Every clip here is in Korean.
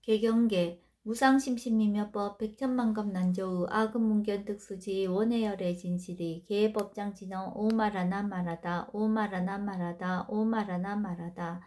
개경계 무상심신미며법 백천만급 난조의 아금문견 특수지 원해열의 진실이 계법장 진영 오말하나 말하다 오말하나 말하다 오말하나 말하다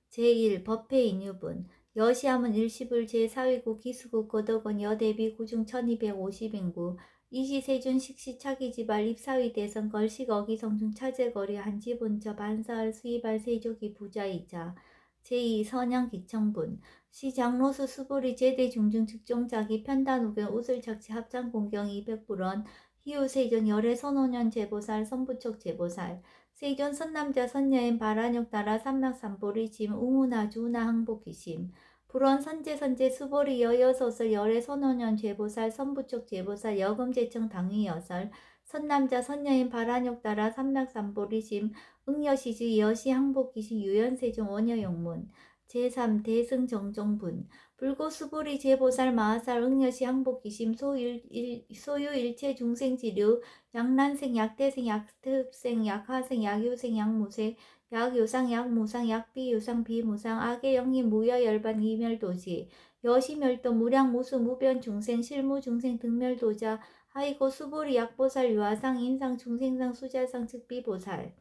제1 법회 인유분 여시함은 일시불 제4위국 기수국 거덕원 여대비 구중 1250인구 이시세준 식시차기지발 입사위 대선 걸식 어기성중 차제거리 한지본처 반사할 수입할 세조기 부자이자 제2 선양기청분 시장로수 수보리 제대 중증 측종자기 편단우경 우슬착취 합장공경 200불원 희우 세존 열애 선오년 제보살 선부척 제보살 세존 선남자 선여인 바란역 따라 삼막삼보리 짐 웅우나 주나 항복기심 불원 선제 수보리 여여소설 열애 선오년 제보살 선부척 제보살 여금제청 당위여설 선남자 선여인 바란역 따라 삼막삼보리 짐 응여시지 여시 항복기심 유연세종 원여용문 제3 대승정정분 불고수보리 제보살 마하살 응여시 항복기심 소유 일체 중생지류 약난생 약대생 약특생 약하생 약유생 약무생 약요상 약무상 약비유상 비무상 악의 영리 무여열반 이멸도지 여시멸도 무량무수 무변 중생 실무 중생 등멸도자 하이고 수보리 약보살 유아상 인상 중생상 수자상 즉비보살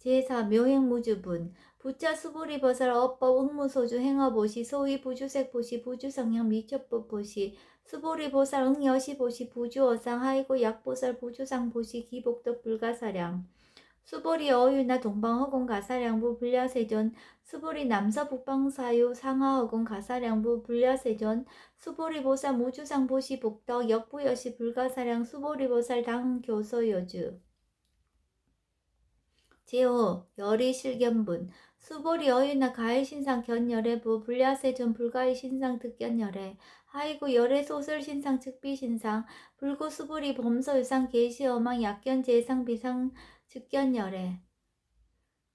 제4 묘행무주분 부자 수보리버살 업법 응무소주 행어보시 소위 부주색보시 부주성령 미첩법보시 수보리보살 응여시보시 부주어상 하이고 약보살 부주상보시 기복덕 불가사량 수보리 어유나 동방허공 가사량부 불야세존 수보리 남서북방사유 상하허공 가사량부 불야세존 수보리보살 무주상보시 복덕 역부여시 불가사량 수보리보살 당교서여주 제5 열의실견분 수보리 어유나 가해신상 견열애부 불야세존 불가해신상 득견열애 하이구 열애소설신상 측비신상 불고수보리 범서유상 계시어망 약견제상 비상 즉견열애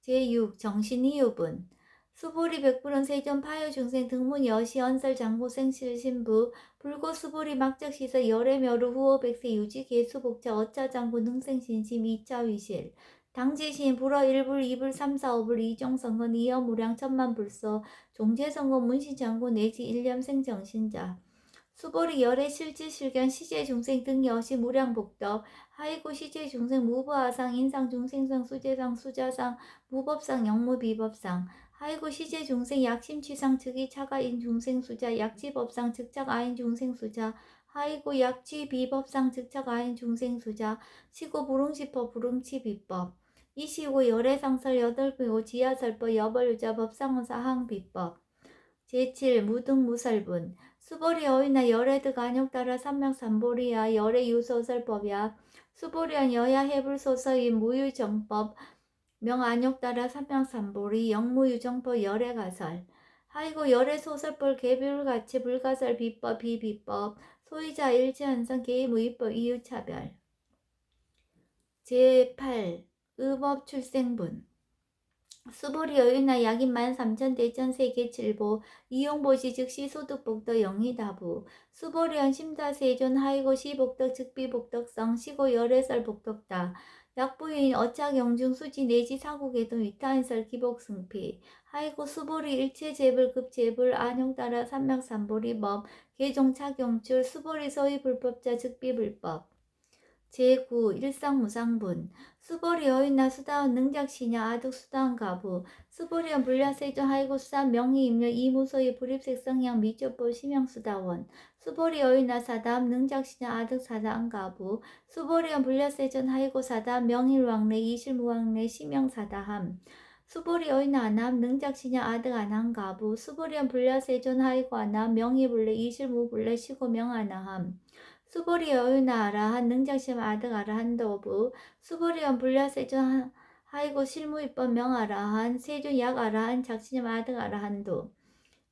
제6 정신이유분 수보리 백불원 세존 파요중생 등문 여시 언설 장고생 실신부 불고수보리 막적시서 열애멸우 후호 백세 유지 개수복자 어짜장구 능생신심 이차위실 당지시인 불어 1불 2불 3, 4, 5불 이종선건 이여무량 천만불서 종제선건 문시장구 내지 일념생정신자 수보리 열애 실지실견 시제중생 등 여시 무량복덕 하이고 시제중생 무부하상 인상중생상 수제상 수자상 무법상 영무비법상 하이고 시제중생 약심취상 즉이 차가인 중생수자 약지법상 즉착아인 중생수자 하이고 약취비법상 즉착아인 중생수자 시고 불응시법 불응치비법 이시고 열애상설 여덟비고 지하설법 여벌유자 법상원사 항비법 제7 무등무설분 수보리 어휘나 열애득 안욕 따라 삼명삼보리야 열애 유소설법이야 수보리한 여야 해불소서인 무유정법 명안욕 따라 삼명삼보리 영무유정법 열애가설 하이고 열애소설법 개불가치 불가설 비법 비비법 소유자 일체한성 개의무위법 이유차별 제8 의법 출생분 수보리 여유나 약인 13,000대전 세계칠보 이용보시 즉시 소득복덕 영희다부 수보리언 심사세존 하이고 시복덕 즉비복덕성 시고 열애설 복덕다 약부인 어착영중 수지 내지 사국에도 위타인설 기복승피 하이고 수보리 일체재불 급재불 안용따라 삼명삼보리법 개종착용출 수보리 서희불법자 즉비불법 제9 일상무상분 수보리 여인나 수다원 능작시냐 아득 수다원 가부 수보리언 불야세존 하이고 수단 명의임료 이무소의 불입색성향 미조법 심형수다원 수보리 여인나 사담 능작시냐 아득 사다안 가부 수보리언 불야세존 하이고 사담 명일왕래 이실무왕래 심형사다함 수보리 여인나 아남 능작시냐 아득 안한 가부 수보리언 불야세존 하이고 아남 명의불래 이실무불래 시고명아나함 수보리 여유나 아라한 능작심 아득 아라한도부 수보리언 불야세존 하이고 실무입법 명아라한 세존 약 아라한 작신임 아득 아라한도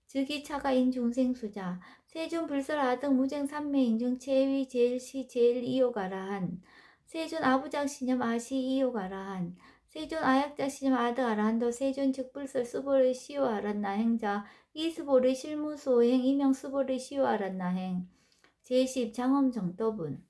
즉이 차가인 중생수자 세존 불설 아득 무쟁 삼매인중 체위 제일시 제일 이욕 아라한 세존 아부작신임 아시 이욕 아라한 세존 아약작신임 아득 아라한도 세존 즉불설 수보리 시오 아란나행자 이수보리 실무소행 이명 수보리 시오 아란나행 제10 장엄정도분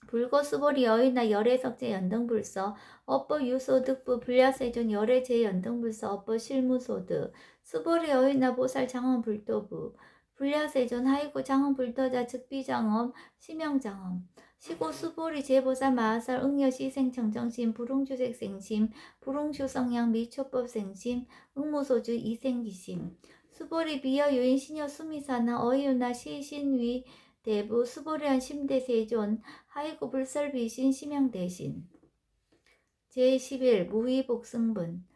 불고 수보리 여의나 열애석제 연등불서 업법 유소득부 불야세존 열애제 연등불서 업법 실무소득 수보리 여의나 보살 장엄불도부 불야세존 하이고 장엄불도자 즉비장엄 심영장엄 시고 수보리 제보살 마하살 응여시생 청정심 불응주색생심 불응주성양 미초법생심 응무소주 이생기심 수보리 비여 유인 신여 수미사나 어이유나 시신위 대부 수보리한 심대세존 하이고 불설비신 심양대신 제11 무위복승분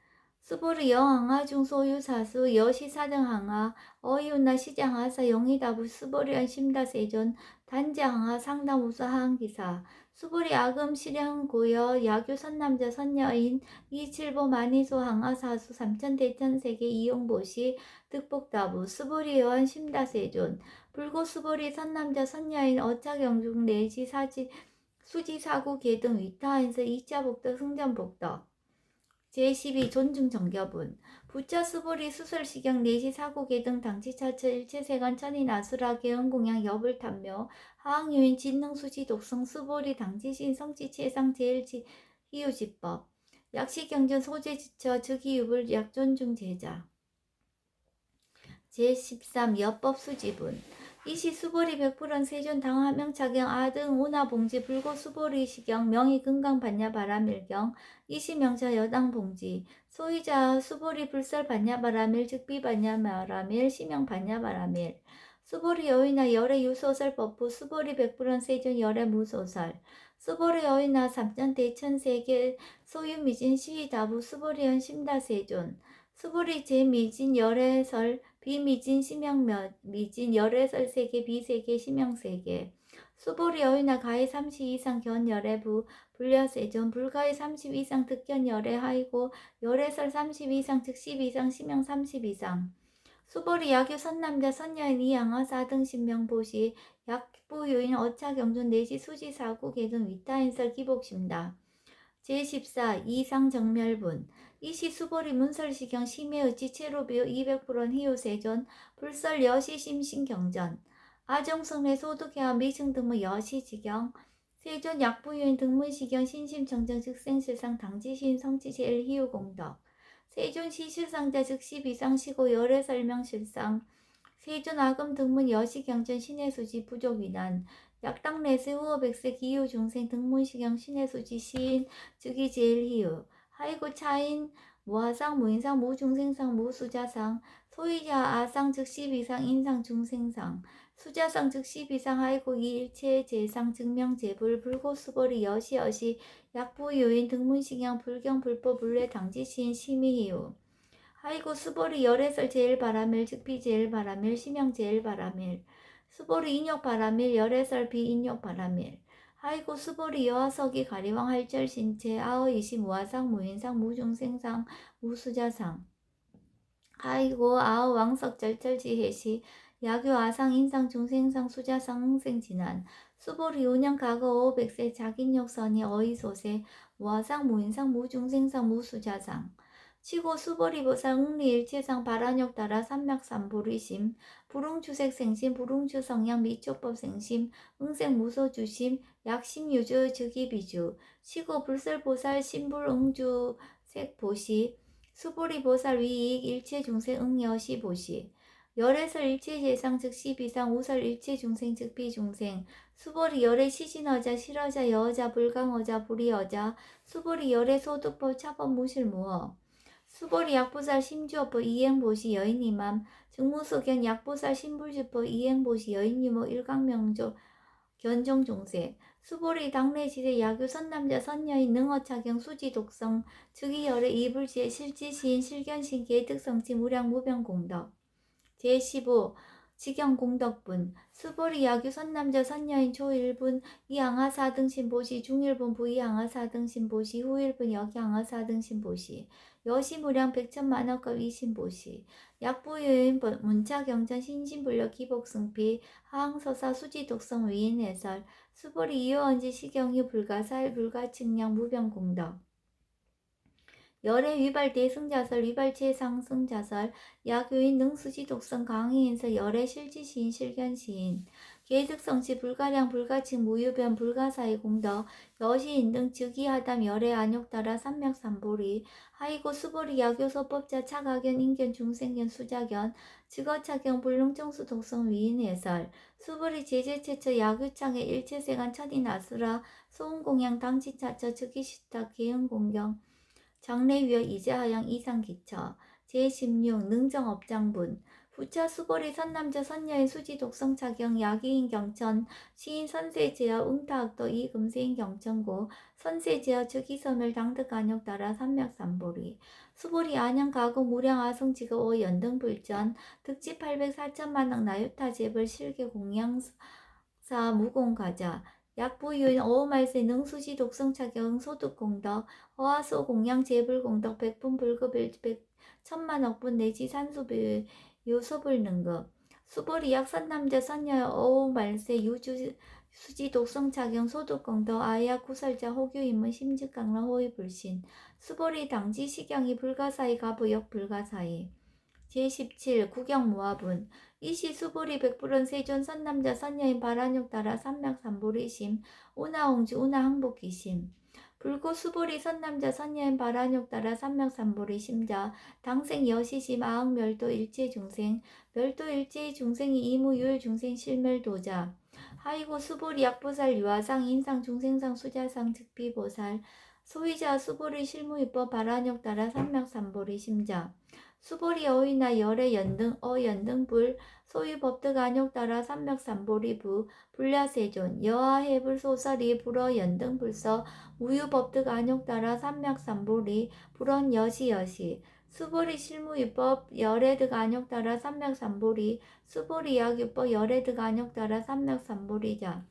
수보리 여항하 중소유사수 여시사등항하 어이운나 시장하사 영희다부 수보리한 심다세존 단자항하 상담우수 하항기사 수보리 아금 실향고여 야규 선남자 선여인 이칠보 만이소 항하사수 삼천대천세계 이용보시 득복다부 수보리 여한 심다세존 불고 수보리 선남자 선여인 어차경중 내지 사지 수지사구 계등 위타에서 2차 복덕 승전복덕 제12 존중정겨분 부처 수보리 수설시경 내시 사구 계등 당치차처 일체세간 천인 아수라 개은공양 여불탐묘 하항유인 진능수지 독성 수보리 당치신 성지체상 제일지 희유지법 약시경전 소재지처 즉희유불 약존중제자 제13 여법수지분 이시 수보리 백불원 세존 당하명차경 아등 오나봉지 불고 수보리 시경 명의 금강 반야 바라밀경 이시 명차 여당 봉지 소이자 수보리 불설 반야 바라밀 즉비 반야 바라밀 시명 반야 바라밀 수보리 여의나 열애 유소설 법부 수보리 백불원 세존 열애 무소설 수보리 여의나 삼전 대천세계 소유미진 시다부 수보리현 심다세존 수보리 제미진 열애설 비미진 심양몇 미진 열애설 세계 비세계 심양세계 수보리 여의나 가해 30 이상 견열애부 불려세존 불가해 30 이상 득견열애 하이고 열애설 30 이상 즉 10 이상 심양 30 이상 수보리 야규 선남자 선여인 이양하 4등 신명보시 약부유인 어차경존 내시 수지사구 계등 위타인설 기복심다 제14 이상정멸분 이시 수보리 문설시경 심해의치 체로비오 200불원 희요세존 불설 여시심신경전 아정성내 소득해와 미승등무 여시지경 세존 약부유인 등문시경 신심정정 즉생실상 당지신 성지제일 희유공덕 세존 시실상자 즉 12상 시고 열애설명실상 세존 아금 등문 여시경전 신해수지 부족위난 약당내세 후어백세 기후중생 등문시경 신해수지 시인 즉이 제일 희유 하이고 차인 무아상 무인상 무중생상 무수자상 소이자 아상 즉 12상 인상 중생상 수자상 즉 12상 하이고 이일체 제상 증명제불 불고수벌이 여시여시 약부유인 등문시경 불경 불법 불례 당지시인 심의희유 하이고 수보리 열애설 제일 바라밀 즉비 제일 바라밀 심형 제일 바라밀 수보리 인욕 바라밀 열애설 비인욕 바라밀 하이고 수보리 여하석이 가리왕 할절 신체 아어이시 무아상 무인상 무중생상 무수자상 하이고 아어 왕석 절절지해시 야교 아상 인상 중생상 수자상 흥생진한 수보리 5년 가거 500세 자긴욕선이 어이소세 무아상 무인상 무중생상 무수자상 치고 수보리보살 응리일체상 바란욕 따라 삼맥삼보리심 불응주색생심 불응주성양 미초법생심 응생무소주심 약심유주 즉이비주 치고 불설보살 신불응주색보시 수보리보살 위익 일체중생 응여시보시 열애설 일체재상 즉 시비상 우설 일체중생 즉 비중생 수보리 열애 시신어자 실어자 여어자 불강어자 불이어자 수보리 열애 소득법 차법 무실무어 수보리 약보살 심주어법 이행보시 여인이맘 증무소견 약보살 신불주법 이행보시 여인유모 일강명조 견종종세 수보리 당내지대 야규 선남자 선여인 능어차경 수지독성 즉이열의 이불지의 실지시인 실견신 계득성치 무량무병공덕 제15 직영공덕분 수보리 야규 선남자 선여인 초일분 이항하 4등 신보시 중일분 부이항하 4등 신보시 후일분 역양하 4등 신보시 여시무량 백천만원급 이신보시 약부유인 문차경전 신신불력 기복승피 하항서사 수지독성 위인해설 수보리 이호언지 시경유 불가사일 불가측량 무병공덕 열애 위발 대승자설 위발체 상승자설 야교인 능수지 독성 강의인설 열애 실지시인 실견시인 계득성치 불가량 불가칭 무유변 불가사의 공덕 여시인 등 즉위하담 열애 안욕따라 삼맥삼보리 하이고 수보리 야교서법자 차가견 인견 중생견 수자견 즉어차경 불능정수 독성 위인해설 수보리 제제체처 야교창의 일체세간 천인아수라 소음공양 당치차처 즉위시타 개응공경 장래위어 이재하양 이상기처 제16 능정업장분 부처 수보리 선남자 선녀의 수지 독성차경 야기인 경천 시인 선세제어 응타학도 이금세인 경천고 선세제어 즉위섬을 당득간역 따라 삼맥삼보리 수보리 안양 가구 무량 아성지가 오 연등불전 득지 804천만억 나유타 재벌 실계 공양사 무공가자 약부유인 어우말세 능수지 독성차경 소득공덕 허화소 공양 재불공덕 백분불급 일백 천만억분 내지 산수비 요섭을 능급 수보리 약선남자 선녀 어우말세 유주 수지 독성차경 소득공덕 아야 구설자 호규인문 심즉강라 호위불신 수보리 당지 시경이 불가사의 가부역 불가사의 제17 구경모합은 이시 수보리 백불원 세존 선남자 선녀인 바란육 따라 삼맥삼보리심 운하홍주 운하항복기심 불고 수보리 선남자 선녀인 바란육 따라 삼맥삼보리 심자 당생 여시심 아흥멸도 일체중생 멸도 일체의 중생이 이무유일 중생 실멸도자 하이고 수보리 약보살 유아상 인상 중생상 수자상 즉비보살 소위자 수보리 실무입법 바란육 따라 삼맥삼보리 심자 수보리 어휘나 열의 연등 연등불 소유법득 안욕 따라 삼맥삼보리부 불야세존 여하해불 소설이 불어 연등불서 우유법득 안욕 따라 삼맥삼보리 불언 여시여시 수보리 실무유법 열애득 안욕 따라 삼맥삼보리 수보리 약유법 열애득 안욕 따라 삼맥삼보리자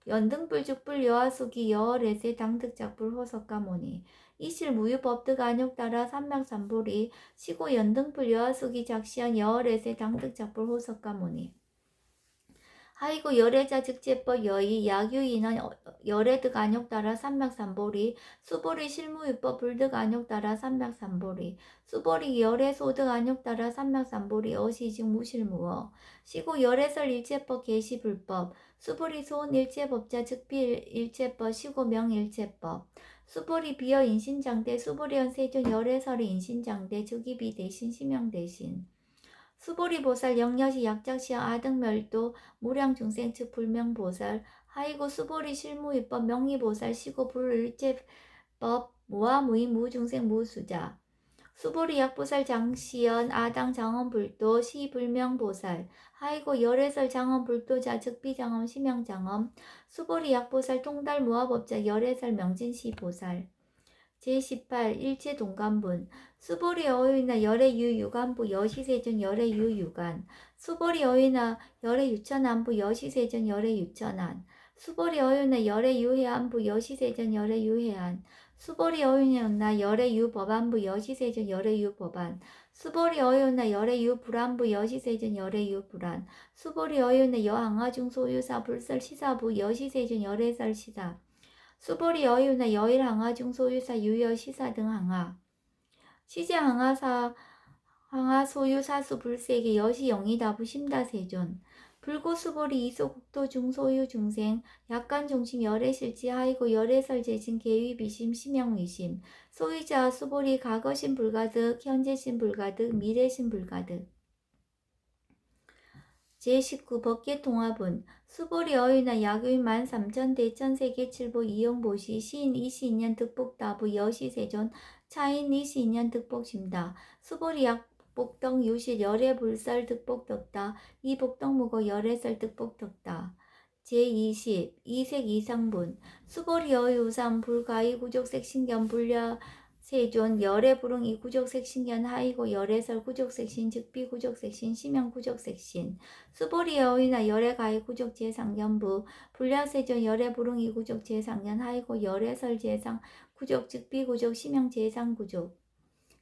연등불 죽불 여하수기 여월에세 당득작불 호석가모니 이실 무유법득 안욕 따라 삼맥삼보리 시고 연등불 여하수기 작시한 여월에세 당득작불 호석가모니 하이고 열애자 즉제법 여의 야규인은 열애득 안욕 따라 삼맥삼보리 수보리 실무유법 불득 안욕 따라 삼맥삼보리 수보리 열애소득 안욕 따라 삼맥삼보리 어시즉 무실무어 시고 열애설 일체법 계시불법 수보리 소원 일체법자 즉비 일체법 시고 명일체법 수보리 비어 인신장대 수보리연 세존 열애설이 인신장대 즉위비 대신 심형 대신 수보리 보살 영여시 약작시형 아등멸도 무량중생 즉 불명보살 하이고 수보리 실무입법 명의보살 시고 불일체법 무아무인 무중생 무수자 수보리 약보살 장시연 아당 장엄불도 시불명보살 하이고 열애설 장엄불도자 즉비장엄 심형장엄 수보리 약보살 통달 무아법자 열애설 명진시보살 제18 일체동간분 수보리 어휘나 열애유 유간부 여시세존 열애유 유간 수보리 어휘나 열애유천안부 여시세존 열애유천안 수보리 어휘나 열애유해안부 여시세존 열애유해안 수보리 어휘나 열애유법안부 여시세존 열애유법안 수보리 어휘나 열애유불안부 여시세존 열애유불안 수보리 어휘나 여항아중 소유사 불설 시사부 여시세존 열애설 시사 수보리 여유나 여일 항하중 소유사 유여 시사 등 항하 시제 항하사 항하 소유 사수 불세계 여시 영이다부 심다세존 불고 수보리 이소 국도 중소유 중생 약간 중심 열애실지 하이고 열애설 재진 계위비심 심형위심 소유자 수보리 과거심 불가득 현재심 불가득 미래심 불가득 제19 법계통합은 수보리 어휘나 야교인 13,000 대천세계 칠보 이용보시 시인 이시인년 득복다부 여시세존 차인 이시인년 득복심다 수보리 약복덕 유실 열애불설 득복덕다 이복덕무고 열애설 득복덕다 제20 이색 이상분 수보리 어휘 우산 불가이 구족색 신견 불려 세존 열애불응 이구족색신견 하이고 열애설 구족색신 즉비 구족색신 심형 구족색신 수보리 어휘나 열애가이 구족 제상견부 불려세존 열애불응 이구족 제상견 하이고 열애설 제상 구족 즉비 구족 심형 제상 구족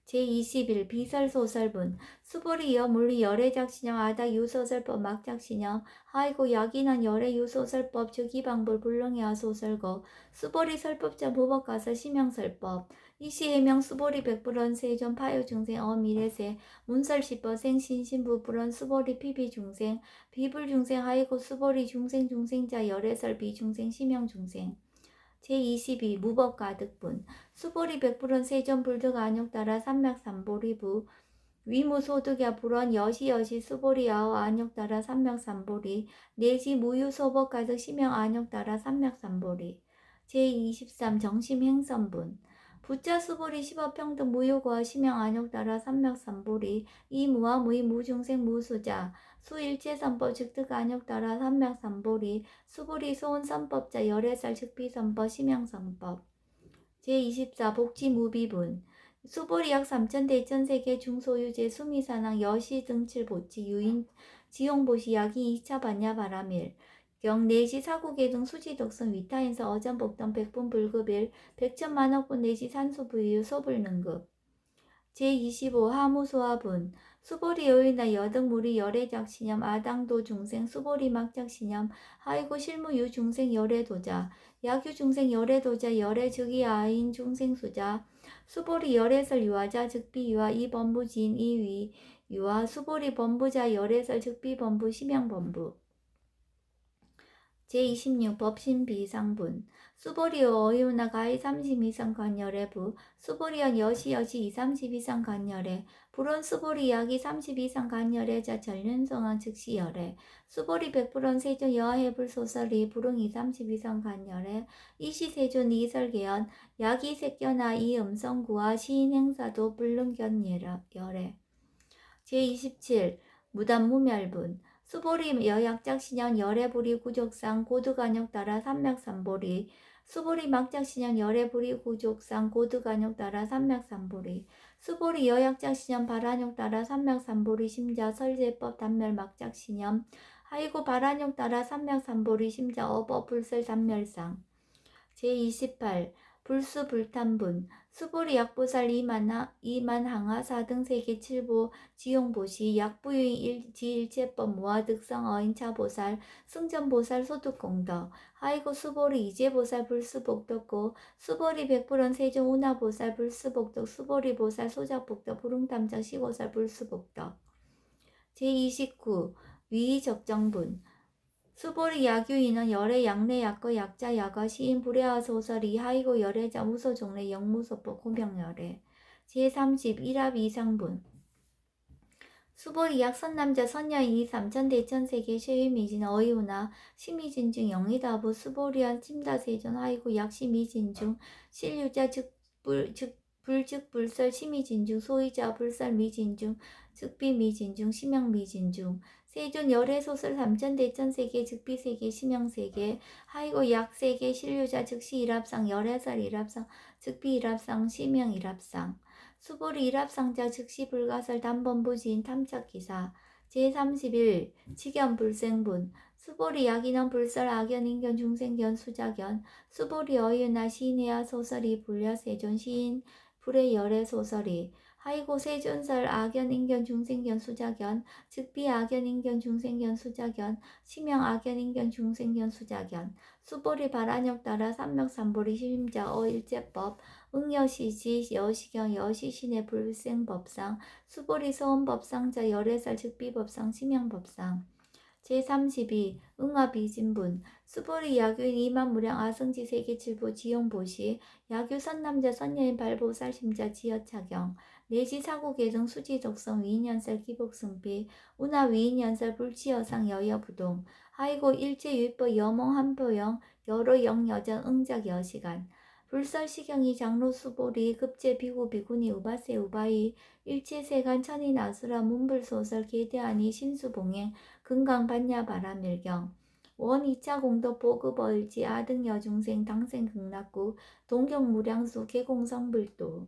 제21 비설소설분 수보리 여물리 열애작신형 아다 유소설법 막작신형 하이고 약인한 열애 유소설법 즉이방불 불능야 소설거 수보리 설법자 무법가서 심형설법 이시해명 수보리 백불원 세존 파요중생 어미래세 문설시법 생신신부 불원 수보리 피비중생 비불중생 하이고 수보리 중생자 열애설 비중생 심형중생 제22 무법가득분 수보리 백불원 세존 불득 안욕 따라 삼맥삼보리부 위무소득야 불원 여시 수보리 아오 안욕 따라 삼맥삼보리 내지 무유소법 가득 심형 안욕 따라 삼맥삼보리 제23 정심행선분 부자 수보리 십업평등 무효과 심형 안욕 따라 삼맥삼보리 이무와 무이 무중생 무수자 수일체선법 즉득 안욕 따라 삼맥삼보리 수보리 소원선법자 열애살 즉비선법 심형선법 제24 복지무비분 수보리 약 3,000대천세계 중소유재 수미산항 여시등칠보치 유인 지용보시 약이 2차 반야바라밀 경 내시 사국계 등 수지독성 위타인서 어전복동 백분 불급일 백천만억분 내시 산소부유 소불능급 제25 하무소화분 수보리 여의나 여등무리 열애작신염 아당도 중생 수보리 막작신염 하이고 실무유 중생 열애도자 야규 중생 열애도자 열애즉이 아인 중생수자 수보리 열애설 유아자 즉비유아 이범부지인 이위 유아 수보리 범부자 열애설 즉비범부 심형범부 제26 법신비상분 수보리어 어이우나 가이 30 이상 간열애부 수보리언 여시 2, 30 이상 간열애 불원 수보리 약이 30 이상 간열애자 전륜성한 즉시 열애 수보리 백불원 세존 여해불 소설이 불응 2, 30 이상 간열애 이시세존 이설계연 약이 색견아 이 음성구와 시인행사도 불능견 열애 제27 무단무멸분 수보리 여약작신형 열애불이 구족상 고득안욕 따라 삼맥삼보리 수보리 막작신형 열애불이 구족상 고득안욕 따라 삼맥삼보리 수보리 여약작신형 발안욕 따라 삼맥삼보리 심자 설제법 단멸 막작신형 하이고 발안욕 따라 삼맥삼보리 심자 어법불설 단멸상 제28 불수불탄분 수보리 약보살 이만항하 4등 세계 7보 지용보시 약부유인 지일체법 무아득성 어인차보살 승전보살 소득공덕 하이고 수보리 이제보살 불수복덕고 수보리 백불원 세종 운하보살 불수복덕 수보리보살 소작복덕 부릉탐정 시고살 불수복덕 제29 위의적정분 수보리 야규인은 열애 양내 약거 약자 야거 시인 불애화 소설 이하이고 열애자 무소 종래 영무소법 공병열애 제30 일합 이상분 수보리 약 선남자 선여인이 3,000대천세계 쉐위미진 어이우나 시미진중 영이다부 수보리한 침다세존 하이고 약 시미진중 실유자 불즉불설 시미진중 소이자 불설 미진중 즉비미진중 심형미진중 세존 열애소설 3,000대천세계 즉비세계 심형세계 하이고 약세계 실유자 즉시 일합상 열애설 일합상 즉비 일합상 심형 일합상 수보리 일합상자 즉시 불가설 단번부지인 탐착기사 제31 직연불생분 수보리 약인원 불설 악연인견 중생견 수작견 수보리 어유나 시인해야 소설이 불려세존 시인 불의 열애 소설이 하이고 세존설 악연인견 중생견 수작견 즉비 악연인견 중생견 수작견 심형 악연인견 중생견 수작견 수보리 발안역 따라 삼맥삼보리 심자 어일제법 응여시지 여시경 여시신의 불생법상 수보리 소원법상자 열애설 즉비법상 심형법상 제32 응화비진분 수보리 야규인 이만무량 아승지 세계칠보 지용보시 야규 선남자 선여인 발보살 심자 지여차경 내지 사고계정 수지독성 위인연설 기복승비 운하 위인연설 불치여상 여여부동 하이고 일제유법 여몽 한표영 여로 영여전 응작 여시간 불설시경이 장로수보리 급제 비구 비구니 우바세 우바이 일체세간 천인아수라 문불소설 계대하니 신수봉행 금강반야바라밀경 원 2차 공덕 보급어일지 아등여중생 당생극락구 동경무량수 개공성불도